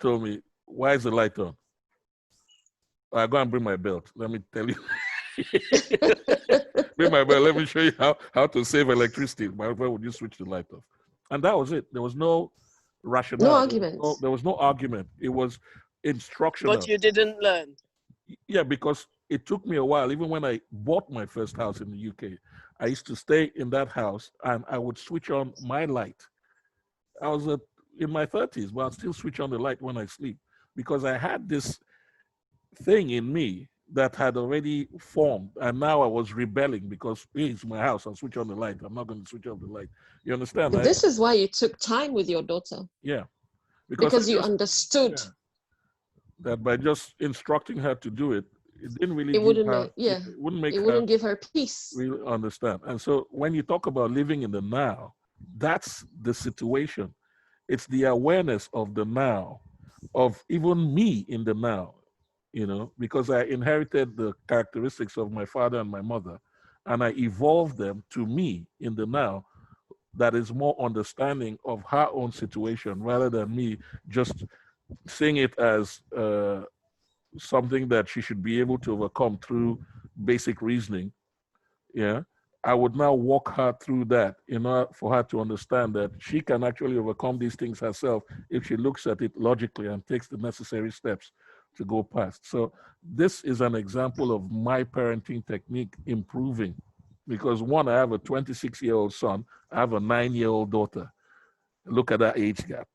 told me, "Why is the light on?" I go and bring my belt. Let me tell you. Bring my belt. Let me show you how to save electricity. Why would you switch the light off? And that was it. There was no rationale. No argument. There was no argument. It was instructional. But you didn't learn. Yeah, because it took me a while. Even when I bought my first house in the UK, I used to stay in that house and I would switch on my light. I was in my 30s, but I'd still switch on the light when I sleep because I had this thing in me that had already formed, and now I was rebelling because it's my house. I'll switch on the light. I'm not going to switch off the light. You understand? This is why you took time with your daughter. Yeah, because you understood that by just instructing her to do it, it didn't really. It wouldn't give her peace. Really understand. And so when you talk about living in the now, that's the situation. It's the awareness of the now, of even me in the now. Because I inherited the characteristics of my father and my mother, and I evolved them to me in the now that is more understanding of her own situation rather than me just seeing it as something that she should be able to overcome through basic reasoning. Yeah. I would now walk her through that in order for her to understand that she can actually overcome these things herself if she looks at it logically and takes the necessary steps to go past. So this is an example of my parenting technique improving because one, I have a 26-year-old son, I have a 9-year-old daughter. Look at that age gap.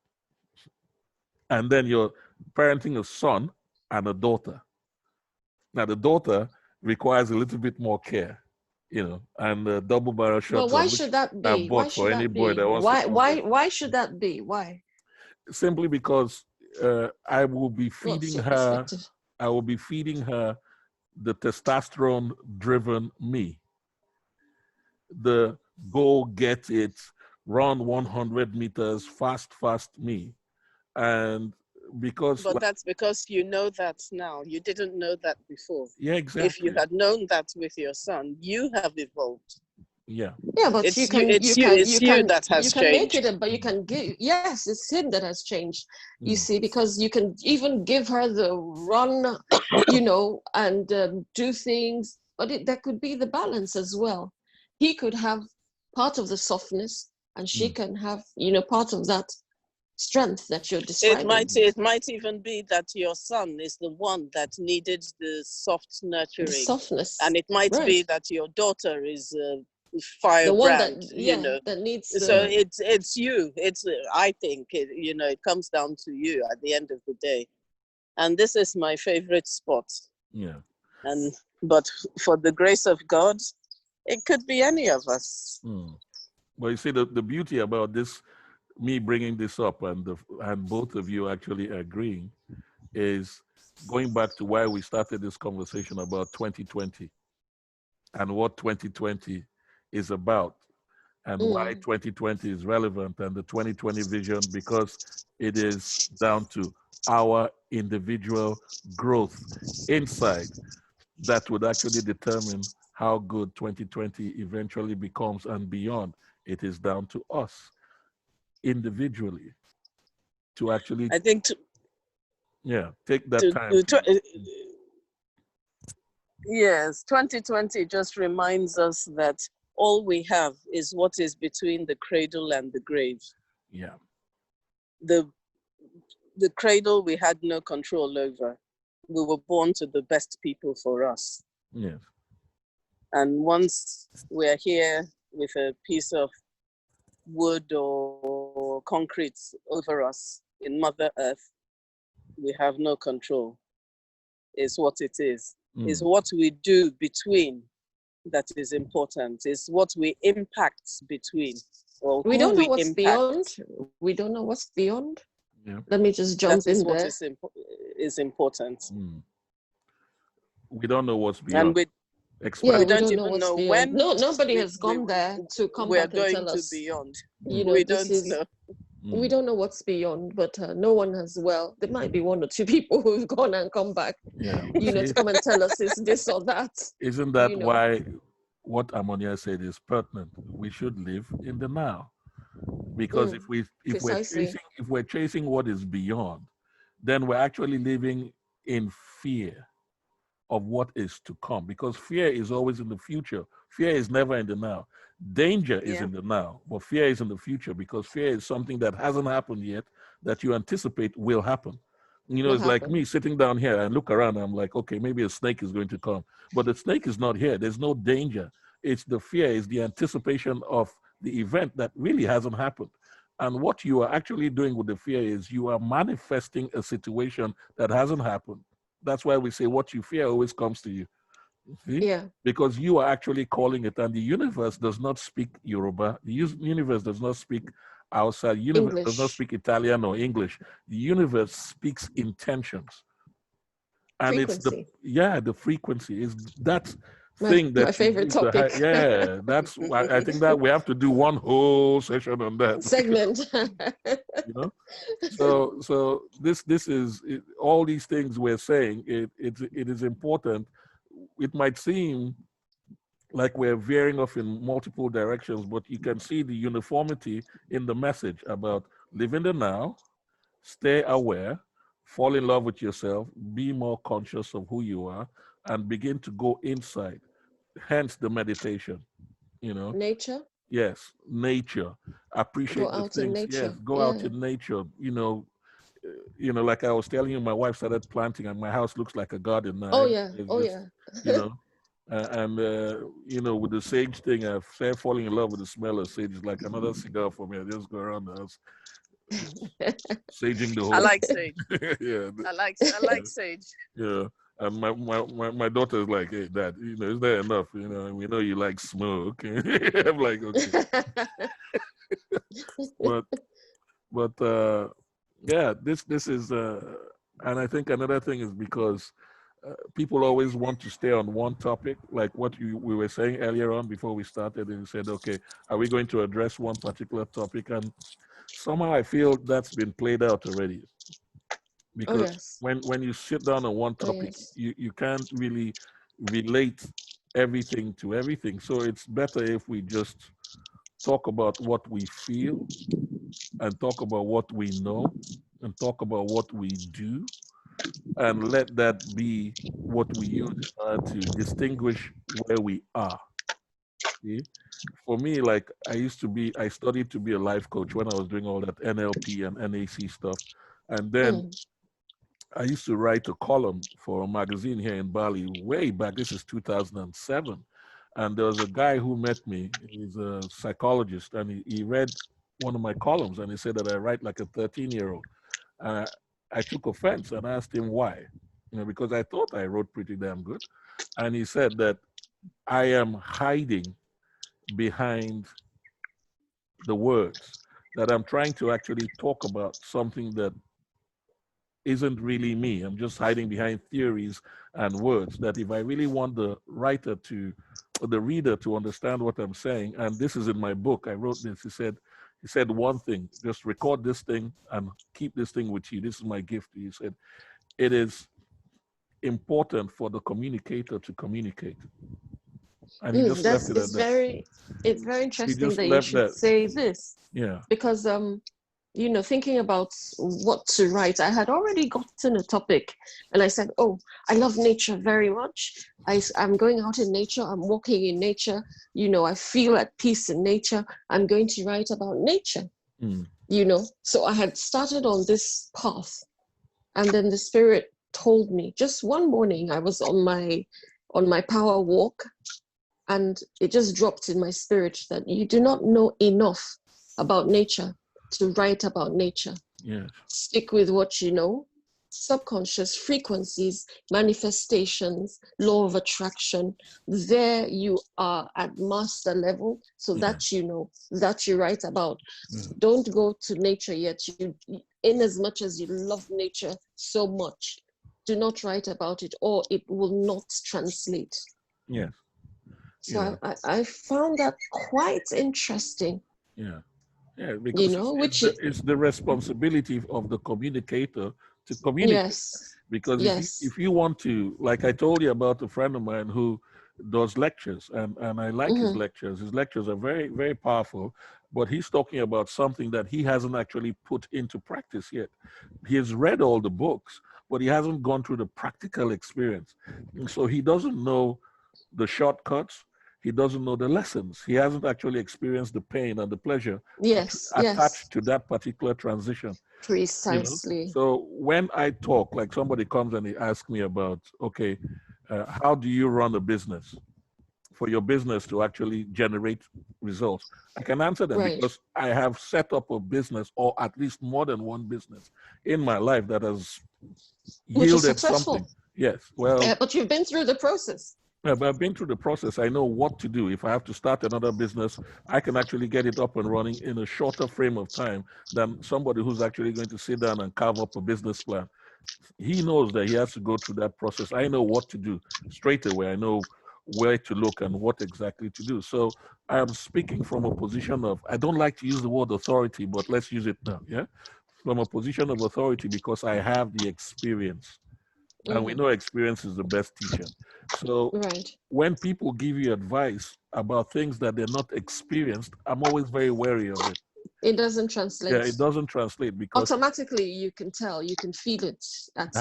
And then you're parenting a son and a daughter. Now the daughter requires a little bit more care, and a double barrel shotgun. Well, why should that be? Why should that be? Why? Simply because I will be feeding her. I will be feeding her the testosterone driven me, the go get it, run 100 meters, fast me. And because But that's because you know that now. You didn't know that before. yeah, exactly. If you had known that with your son, you have evolved. Yeah. Yeah, but It's you can that has you can make changed. it, but you can give. Yes, it's him that has changed. You Mm. see, because you can even give her the run, and do things. But there could be the balance as well. He could have part of the softness, and she can have, part of that strength that you're describing. It might even be that your son is the one that needed the soft nurturing, the softness, and it might right. be that your daughter is firebrand. The one that that needs. So it's you. It's I think it comes down to you at the end of the day, and this is my favorite spot. Yeah. But for the grace of God, it could be any of us. Well, you see, the beauty about this, me bringing this up, and both of you actually agreeing, is going back to why we started this conversation about 2020 and what 2020 is about, and why 2020 is relevant, and the 2020 vision, because it is down to our individual growth inside that would actually determine how good 2020 eventually becomes and beyond. It is down to us individually to actually, I think, take that time. Yes, 2020 just reminds us that all we have is what is between the cradle and the grave. Yeah. The cradle we had no control over. We were born to the best people for us. Yes. And once we're here with a piece of wood or concrete over us in Mother Earth, we have no control. It's what it is. It's what we do between that is important. It's what we impact between. Or we don't know what's impact. beyond. We don't know what's beyond. Yeah. Let me just jump in there. Is important. We don't know what's beyond. And we don't even know when. No, nobody has gone there to come back and tell us. We're going to beyond. We don't know. We don't know what's beyond, but no one has. Well, there might be one or two people who've gone and come back. Yeah. To come and tell us is this or that. Isn't that why what Amonia said is pertinent? We should live in the now, because if we're chasing what is beyond, then we're actually living in fear of what is to come, because fear is always in the future. Fear is never in the now. Danger is in the now, but fear is in the future, because fear is something that hasn't happened yet that you anticipate will happen. It's like me sitting down here and look around and I'm like, okay, maybe a snake is going to come, but the snake is not here. There's no danger. It's the fear, it's the anticipation of the event that really hasn't happened. And what you are actually doing with the fear is you are manifesting a situation that hasn't happened. That's why we say what you fear always comes to you. See? Yeah. Because you are actually calling it, and the universe does not speak Yoruba. The universe does not speak outside. The universe does not speak Italian or English. The universe speaks intentions. And frequency. it's the frequency is that thing that my favorite topic. That's why I think that we have to do one whole session on that segment. So this is all these things we're saying. It is important. It might seem like we're veering off in multiple directions, but you can see the uniformity in the message about live in the now, stay aware, fall in love with yourself, be more conscious of who you are, and begin to go inside. Hence the meditation, Nature. Yes, nature. Appreciate the things. Yes, go out in nature. Like I was telling you, my wife started planting, and my house looks like a garden now. Oh yeah. And with the sage thing, I've started falling in love with the smell of sage. It's like another cigar for me. I just go around the house, saging the whole. I like sage. Yeah. I like sage. Yeah. And my daughter's like, hey, Dad, is there enough? We know you like smoke. I'm like, okay. but this is, and I think another thing is because people always want to stay on one topic, like what we were saying earlier on before we started, and you said, okay, are we going to address one particular topic? And somehow I feel that's been played out already. Oh, Because yes. when you sit down on one Oh, topic, yes. you can't really relate everything to everything. So it's better if we just talk about what we feel and talk about what we know and talk about what we do and let that be what we use to distinguish where we are. See? For me, like I studied to be a life coach when I was doing all that NLP and NAC stuff. And then I used to write a column for a magazine here in Bali way back. This is 2007. And there was a guy who met me. He's a psychologist, and he read one of my columns, and he said that I write like a 13-year-old. I took offense and asked him why, because I thought I wrote pretty damn good. And he said that I am hiding behind the words, that I'm trying to actually talk about something that isn't really me. I'm just hiding behind theories and words, that if I really want the writer to, or the reader to understand what I'm saying, and this is in my book, I wrote this, he said one thing, just record this thing and keep this thing with you. This is my gift to you. He said, it is important for the communicator to communicate. And he just left it at that. It's very He interesting just that you left should that. say this. Yeah. Because thinking about what to write, I had already gotten a topic, and I said, oh, I love nature very much. I'm going out in nature, I'm walking in nature, I feel at peace in nature. I'm going to write about nature. So I had started on this path, and then the spirit told me, just one morning I was on my power walk, and it just dropped in my spirit that you do not know enough about nature to write about nature. Yeah. Stick with what you know. Subconscious frequencies, manifestations, law of attraction. There you are at master level, so that that you write about. Don't go to nature yet. In as much as you love nature so much, do not write about it, or it will not translate. Yes. So I found that quite interesting. Yeah. Yeah, because it's the responsibility of the communicator to communicate. Yes. Because if you want to, like I told you about a friend of mine who does lectures, and I like his lectures. His lectures are very, very powerful, but he's talking about something that he hasn't actually put into practice yet. He has read all the books, but he hasn't gone through the practical experience. And so he doesn't know the shortcuts. He doesn't know the lessons. He hasn't actually experienced the pain and the pleasure attached to that particular transition. Precisely. So when I talk, like somebody comes and they ask me about, okay, how do you run a business for your business to actually generate results? I can answer them because I have set up a business, or at least more than one business in my life that has yielded something. Yes. Well, but you've been through the process. Yeah, but I've been through the process. I know what to do. If I have to start another business, I can actually get it up and running in a shorter frame of time than somebody who's actually going to sit down and carve up a business plan. He knows that he has to go through that process. I know what to do straight away. I know where to look and what exactly to do. So I'm speaking from a position of, I don't like to use the word authority, but let's use it now. Yeah. From a position of authority, because I have the experience. And we know experience is the best teacher. So when people give you advice about things that they're not experienced, I'm always very wary of it. It doesn't translate. Yeah, it doesn't translate because automatically you can tell, you can feel it at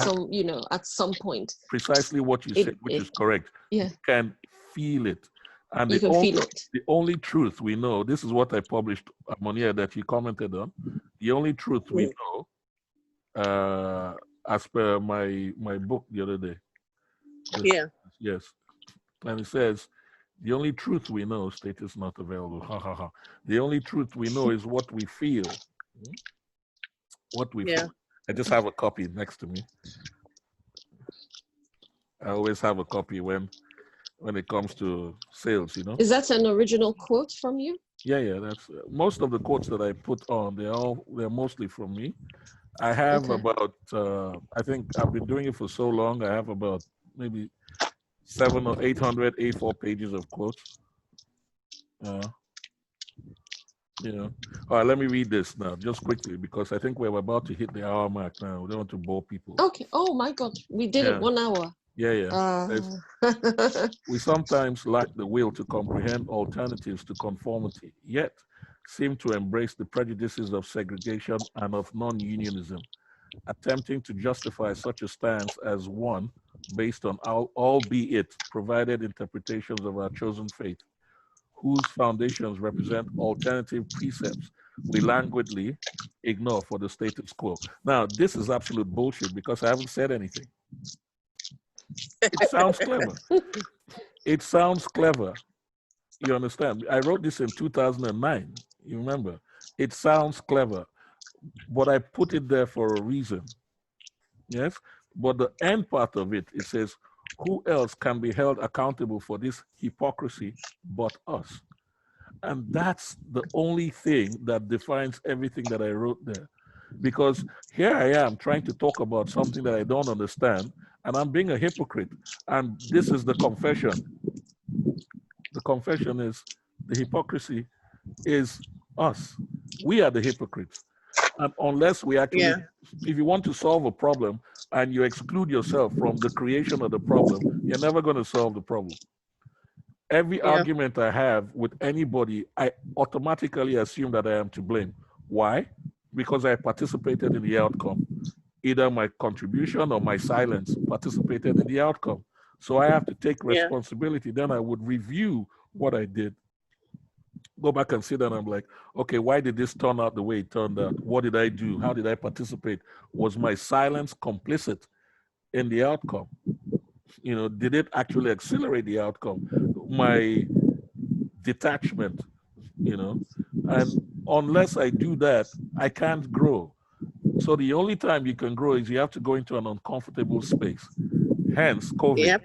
some point. Precisely what you said, which is correct. Yeah. You can feel it. And you can feel it. The only truth we know, this is what I published, Moni, that you commented on. The only truth we know, as per my book the other day. Yes. And it says, the only truth we know, status not available. Ha ha ha. The only truth we know is what we feel. What we feel. I just have a copy next to me. I always have a copy when it comes to sales, Is that an original quote from you? Yeah. That's most of the quotes that I put on. They're mostly from me. I have about, I think I've been doing it for so long. I have about maybe 700 or 800 A4 pages of quotes. You know, all right, let me read this now, just quickly, because I think we're about to hit the hour mark now. We don't want to bore people. Okay. Oh my God, we did it 1 hour. Yeah. We sometimes lack the will to comprehend alternatives to conformity, yet seem to embrace the prejudices of segregation and of non-unionism, attempting to justify such a stance as one based on albeit provided interpretations of our chosen faith, whose foundations represent alternative precepts we languidly ignore for the status quo. Now, this is absolute bullshit because I haven't said anything. It sounds clever. It sounds clever. You understand? I wrote this in 2009. You remember? It sounds clever, but I put it there for a reason. Yes? But the end part of it, it says, who else can be held accountable for this hypocrisy but us? And that's the only thing that defines everything that I wrote there. Because here I am trying to talk about something that I don't understand, and I'm being a hypocrite. And this is the confession. The confession is the hypocrisy is us. We are the hypocrites. And unless we actually, if you want to solve a problem and you exclude yourself from the creation of the problem, you're never going to solve the problem. Every argument I have with anybody, I automatically assume that I am to blame. Why? Because I participated in the outcome. Either my contribution or my silence participated in the outcome. So I have to take responsibility. Then I would review what I did, go back and sit down. I'm like, okay, why did this turn out the way it turned out? What did I do? How did I participate? Was my silence complicit in the outcome? You know, did it actually accelerate the outcome? My detachment, you know, and unless I do that, I can't grow. So the only time you can grow is you have to go into an uncomfortable space. Hence, COVID.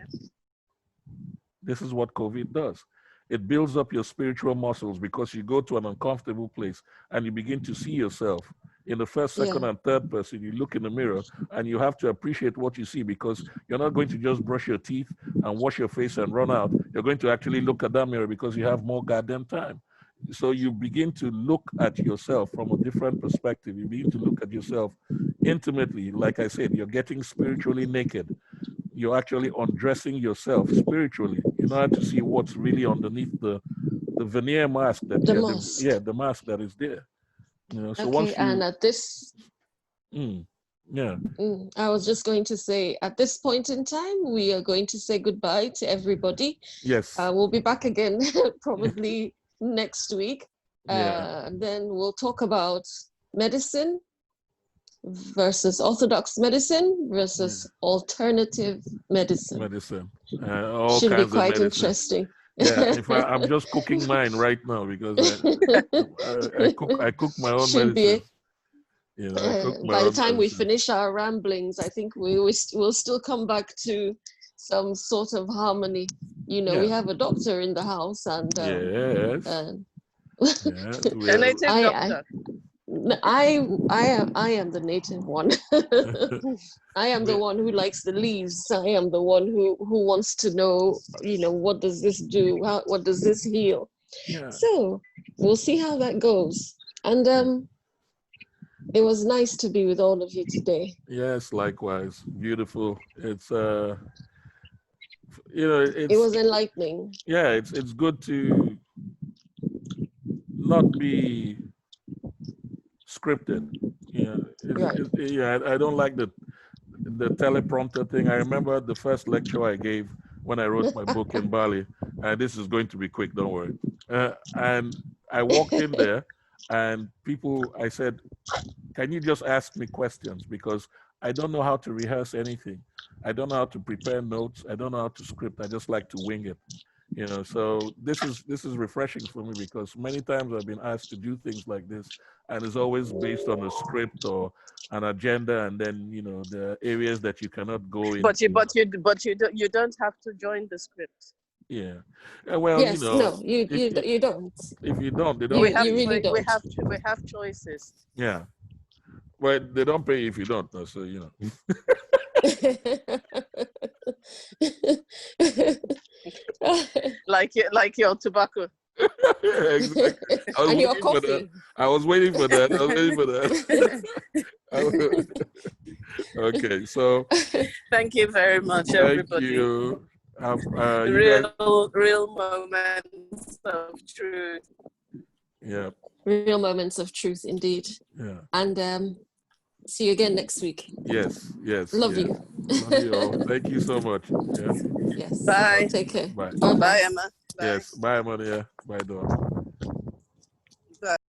This is what COVID does. It builds up your spiritual muscles because you go to an uncomfortable place and you begin to see yourself in the first, second, and third person. You look in the mirror and you have to appreciate what you see because you're not going to just brush your teeth and wash your face and run out. You're going to actually look at that mirror because you have more goddamn time. So you begin to look at yourself from a different perspective. You begin to look at yourself intimately. Like I said, you're getting spiritually naked. You're actually undressing yourself spiritually in order to see what's really underneath the veneer mask that the mask that is there. You know, so once you, and at this, I was just going to say, at this point in time, we are going to say goodbye to everybody. Yes. We'll be back again probably next week. Then we'll talk about medicine versus orthodox medicine versus alternative medicine. All should kinds be quite of medicine. interesting. Yeah, in fact, I'm just cooking mine right now because I cook my own medicine. You know, I cook my by own the time we medicine. finish our ramblings, I think we'll still come back to some sort of harmony. You know, we have a doctor in the house, and a native doctor. I am the native one. I am the one who likes the leaves. I am the one who wants to know, you know, what does this do? What does this heal? So we'll see how that goes. And it was nice to be with all of you today. Yes, likewise. Beautiful. It's you know, it was enlightening. Yeah, it's good to not be scripted. I don't like the teleprompter thing. I remember the first lecture I gave when I wrote my book in Bali, and this is going to be quick, don't worry. And I walked in there, and I said, can you just ask me questions? Because I don't know how to rehearse anything. I don't know how to prepare notes. I don't know how to script. I just like to wing it. You know, so this is refreshing for me because many times I've been asked to do things like this, and it's always based on a script or an agenda, and then you know the areas that you cannot go into. You don't have to join the script. Yeah. Well, yes, you know, no, you don't. If you don't, they don't. We have choices. Yeah. Well, they don't pay if you don't, so you know. like your tobacco. Exactly. I was And your waiting for that. coffee. I was waiting for that. Okay, so Thank you very much, thank everybody. you. You guys, Real moments of truth. yeah, Real moments of truth, indeed. yeah. And see you again next week. Yes, yes. Love yeah. you. Love you all. Thank you so much. Yeah. Yes. Bye. Take care. Bye. Bye-bye. Bye, Emma. Bye. Yes. Bye, Moni. Bye, Dawn. Bye.